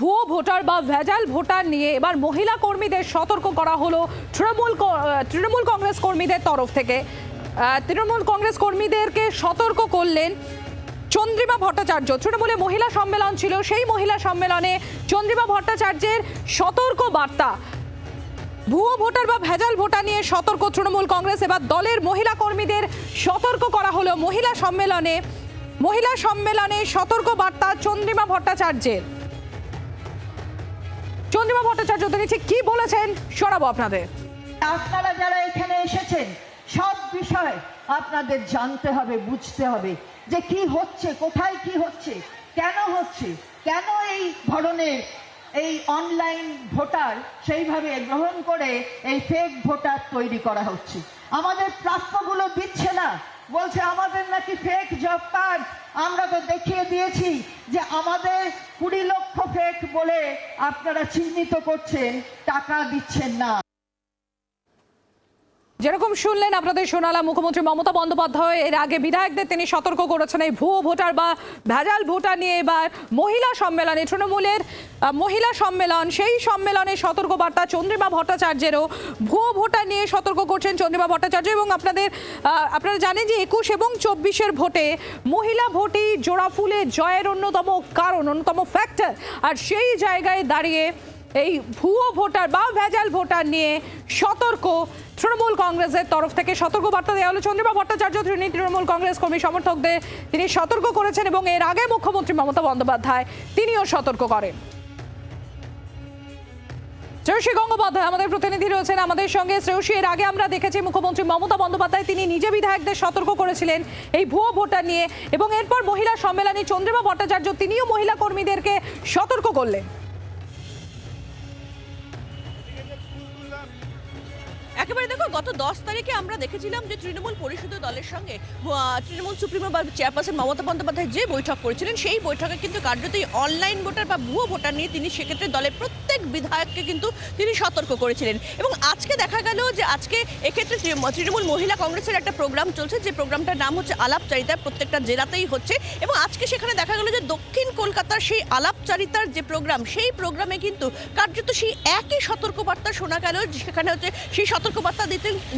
ভুয়ো ভোটার বা ভেজাল ভোটার নিয়ে এবার মহিলা কর্মীদের সতর্ক করা হলো তৃণমূল কংগ্রেস কর্মীদের তরফ থেকে। তৃণমূল কংগ্রেস কর্মীদেরকে সতর্ক করলেন চন্দ্রিমা ভট্টাচার্য। তৃণমূলে মহিলা সম্মেলন ছিল, সেই মহিলা সম্মেলনে চন্দ্রিমা ভট্টাচার্যের সতর্ক বার্তা। ভুয়ো ভোটার বা ভেজাল ভোটার নিয়ে সতর্ক তৃণমূল কংগ্রেস। এবার দলের মহিলা কর্মীদের সতর্ক করা হলো মহিলা সম্মেলনে সতর্ক বার্তা চন্দ্রিমা ভট্টাচার্যের। চন্দ্রিমা ভট্টাচার্য তিনি ঠিক কি বলেছেন শোনাবো আপনাদের। আপনারা যারা এখানে এসেছেন সব বিষয় আপনাদের জানতে হবে, বুঝতে হবে যে কি হচ্ছে, কোথায় কি হচ্ছে, কেন হচ্ছে, কেন এই ধরনের এই অনলাইন ভোটার সেইভাবে গ্রহণ করে এই ফেক ভোটার তৈরি করা হচ্ছে। আমাদের প্রাপ্যগুলো দিচ্ছে না, বলছে আমাদের নাকি ফেক জব কার্ড। আমরা তো দেখিয়ে দিয়েছি যে আমাদের 20 লক্ষ ফেক বলে আপনারা চিহ্নিত করছেন, টাকা দিচ্ছেন না। যেরকম শুনলেন আপনাদের শোনালাম, মুখ্যমন্ত্রী মমতা বন্দ্যোপাধ্যায় এর আগে বিধায়কদের তিনি সতর্ক করেছেন এই ভুয়ো ভোটার বা ভেজাল ভোটার নিয়ে। এবার মহিলা সম্মেলনে, তৃণমূলের মহিলা সম্মেলন, সেই সম্মেলনে সতর্ক বার্তা চন্দ্রিমা ভট্টাচার্যেরও। ভুয়ো ভোটার নিয়ে সতর্ক করছেন চন্দ্রিমা ভট্টাচার্য। এবং আপনারা জানেন যে 21 এবং 24-এর ভোটে মহিলা ভোটই জোড়াফুলে জয়ের অন্যতম কারণ, অন্যতম ফ্যাক্টর। আর সেই জায়গায় দাঁড়িয়ে এই ভুয়ো ভোটার বা ভেজাল ভোটার নিয়ে সতর্ক তৃণমূল কংগ্রেসের তরফ থেকে। সতর্ক বার্তা দেওয়া হলো চন্দ্রিমা ভট্টাচার্য, তিনি তৃণমূল কংগ্রেস কর্মী সমর্থকদের তিনি সতর্ক করেছেন। এবং এর আগে মুখ্যমন্ত্রী মমতা বন্দ্যোপাধ্যায় তিনিও সতর্ক করেন। শ্রেয়সী গঙ্গোপাধ্যায় আমাদের প্রতিনিধি রয়েছেন আমাদের সঙ্গে। শ্রেয়সী, এর আগে আমরা দেখেছি মুখ্যমন্ত্রী মমতা বন্দ্যোপাধ্যায় তিনি নিজে বিধায়কদের সতর্ক করেছিলেন এই ভুয়ো ভোটার নিয়ে, এবং এরপর মহিলা সম্মেলনে চন্দ্রিমা ভট্টাচার্য তিনিও মহিলা কর্মীদেরকে সতর্ক করলেন। একেবারে দেখো, গত 10 তারিখে আমরা দেখেছিলাম যে তৃণমূল পরিষদীয় দলের সঙ্গে তৃণমূল সুপ্রিমো বা চেয়ারপারসন মমতা বন্দ্যোপাধ্যায় যে বৈঠক করেছিলেন, সেই বৈঠকে কিন্তু কার্যতই অনলাইন ভোটার বা ভুয়ো ভোটার নিয়ে তিনি সেক্ষেত্রে দলের প্রত্যেক বিধায়ককে কিন্তু তিনি সতর্ক করেছিলেন। এবং আজকে দেখা গেল যে আজকে এক্ষেত্রে তৃণমূল মহিলা কংগ্রেসের একটা প্রোগ্রাম চলছে, যে প্রোগ্রামটার নাম হচ্ছে আলাপচারিতা, প্রত্যেকটা জেলাতেই হচ্ছে। এবং আজকে সেখানে দেখা গেল যে দক্ষিণ কলকাতার সেই আলাপচারিতার যে প্রোগ্রাম, সেই প্রোগ্রামে কিন্তু কার্যত সেই একই সতর্কবার্তা শোনা গেল। সেখানে হচ্ছে সেই সতর্কবার্তা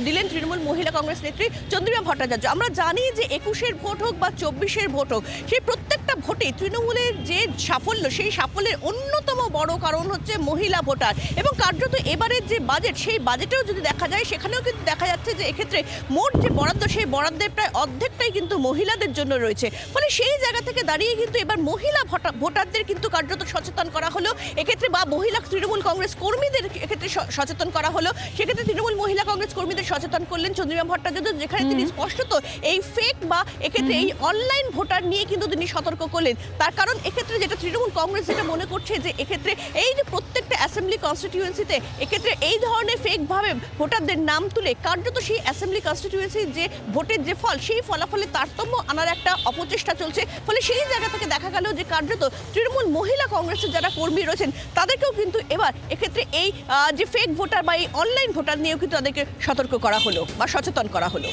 দিলেন তৃণমূল মহিলা কংগ্রেস নেত্রী চন্দ্রিমা ভট্টাচার্য। আমরা জানি যে 21-এর ভোট হোক বা 24-এর ভোট হোক, সেই প্রত্যেকটা ভোটে তৃণমূলের যে সাফল্য, সেই সাফল্যের অন্যতম বড় কারণ হচ্ছে মহিলা ভোটার। এবং কার্যত এবারের যে বাজেট, সেই বাজেটেও যদি দেখা যায়, সেখানেও কিন্তু দেখা যাচ্ছে যে এক্ষেত্রে মোট যে বরাদ্দ, সেই বরাদ্দের প্রায় অর্ধেকটাই কিন্তু মহিলাদের জন্য রয়েছে। ফলে সেই জায়গা থেকে দাঁড়িয়ে কিন্তু এবার মহিলা ভোটারদের কিন্তু কার্যত সচেতন করা হলো এক্ষেত্রে, বা মহিলা তৃণমূল কংগ্রেস কর্মীদের এক্ষেত্রে সচেতন করা হলো। সেক্ষেত্রে তৃণমূল মহিলা কংগ্রেস কর্মীদের সচেতন করলেন চন্দ্রিমা ভট্টাচার্য, যেখানে তিনি স্পষ্টত এই ফেক বা এক্ষেত্রে এই অনলাইন ভোটার নিয়ে কিন্তু তিনি সতর্ক করলেন। তার কারণ এক্ষেত্রে যেটা তৃণমূল কংগ্রেস যেটা মনে করছে যে এক্ষেত্রে এই যে প্রত্যেকটা অ্যাসেম্বলি কনস্টিটিউয়েন্সিতে এক্ষেত্রে এই ধরনের ফেকভাবে ভোটারদের নাম তুলে কার্যত সেই অ্যাসেম্বলি কনস্টিটিউয়েন্সির যে ভোটের যে ফল, সেই ফলাফলে তারতম্য আনার একটা অপচেষ্টা চলছে। ফলে সেই জায়গা থেকে দেখা গেল যে কার্যত তৃণমূল মহিলা কংগ্রেসের যারা কর্মী রয়েছেন তাদেরকেও কিন্তু এবার এক্ষেত্রে এই যে ফেক ভোটার বা এই অনলাইন ভোটার নিয়েও কিন্তু তাদেরকে সতর্ক করা হলো বা সচেতন করা হলো।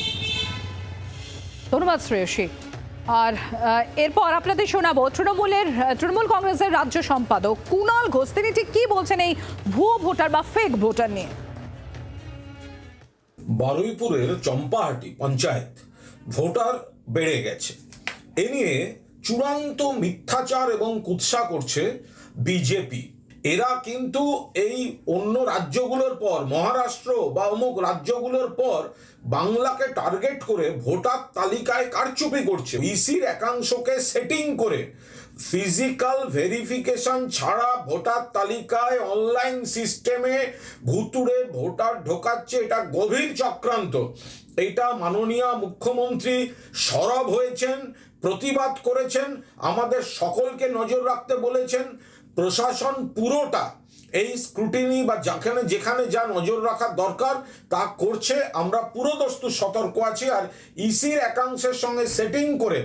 ধন্যবাদ শ্রেয়সী। আর এরপর আপনাদের শোনাবো তৃণমূল কংগ্রেসের রাজ্য সম্পাদক কুণাল ঘোষ, তিনি ঠিক কি বলছেন এই ভুয়ো ভোটার বা ফেক ভোটার নিয়ে। বারুইপুরের চম্পাহাটি পঞ্চায়েত ভোটার বেড়ে গেছে, এ নিয়ে চূড়ান্ত মিথ্যাচার এবং কুৎসা করছে বিজেপি। এরা কিন্তু এই অন্য রাজ্যগুলোর পর, মহারাষ্ট্র বা অমুক রাজ্যগুলোর পর বাংলাকে টার্গেট করে ভোটার তালিকায় কারচুপি করছে। ইসির একাংশকে সেটিং করে ফিজিক্যাল ভেরিফিকেশন ছাড়া ভোটার তালিকায় অনলাইন সিস্টেমে ভুতুড়ে ভোটার ঢোকাচ্ছে। এটা গভীর চক্রান্ত। এটা মাননীয় মুখ্যমন্ত্রী সরব হয়েছেন, প্রতিবাদ করেছেন, আমাদের সকলকে নজর রাখতে বলেছেন। প্রশাসন পুরোটা এই স্ক্রুটিনি বা যেখানে যা নজর রাখার দরকার তা করছে। আমরা পুরোদস্তুর সতর্ক আছি। আর ইসির একাংশের সঙ্গে সেটিং করে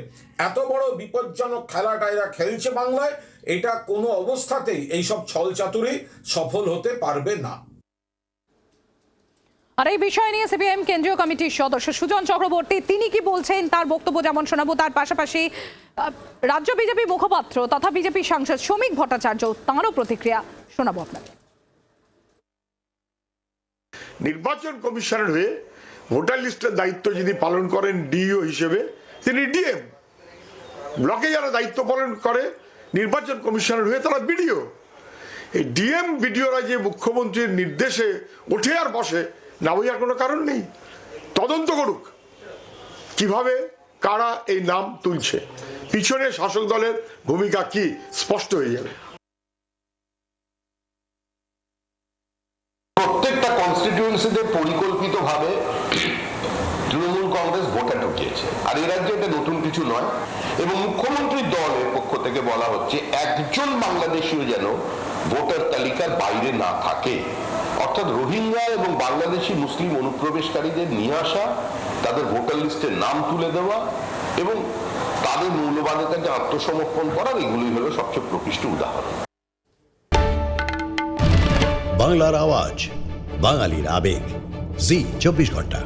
এত বড় বিপজ্জনক খেলাটা এরা খেলছে বাংলায়, এটা কোনো অবস্থাতেই এইসব ছলচাতুরি সফল হতে পারবে না। আর এই বিষয় নিয়ে সিপিএম কেন্দ্রীয় কমিটির সদস্য সুজন চক্রবর্তী তিনি কি বলছেন তার বক্তব্য যেমন শোনাবো, তার পাশাপাশি রাজ্য বিজেপি মুখপাত্র তথা বিজেপি সাংসদ শ্রমিক ভট্টাচার্য তাঁরও প্রতিক্রিয়া শোনাবো আপনাকে। নির্বাচন কমিশনের হয়ে ভোটার লিস্টের দায়িত্ব যদি পালন করেন ডিইও হিসেবে, তিনি ডিএম। ব্লকে যারা দায়িত্ব পালন করে নির্বাচন কমিশনের হয়ে তারা বিডিও। এই ডিএম বিডিওরা যে মুখ্যমন্ত্রীর নির্দেশে ওঠে আর বসে না, বোঝার কোনো কারণ নেই। তদন্ত করুক কিভাবে কারা এই নাম তুলছে, পিছনে শাসক দলের ভূমিকা কি স্পষ্ট হয়ে যাবে। প্রত্যেকটা কনস্টিটিউয়েন্সিতে পরিকল্পিতভাবে তৃণমূল কংগ্রেস ভোটার ঢুকিয়েছে, আর এই রাজ্যে এটা নতুন কিছু নয়। এবং মুখ্যমন্ত্রীর দলের পক্ষ থেকে বলা হচ্ছে একজন বাংলাদেশীও যেন ভোটার তালিকার বাইরে না থাকে, অর্থাৎ রোহিঙ্গা এবং বাংলাদেশি মুসলিম অনুপ্রবেশকারীদের নিয়ে আসা, তাদের ভোটার লিস্টের নাম তুলে দেওয়া এবং তাদের মূল্যবানের কাছে আত্মসমর্পণ করার, এগুলোই হলো সবচেয়ে প্রকৃষ্ট উদাহরণ। বাংলার আওয়াজ, বাঙালির আবেগ, জি 24 ঘন্টা।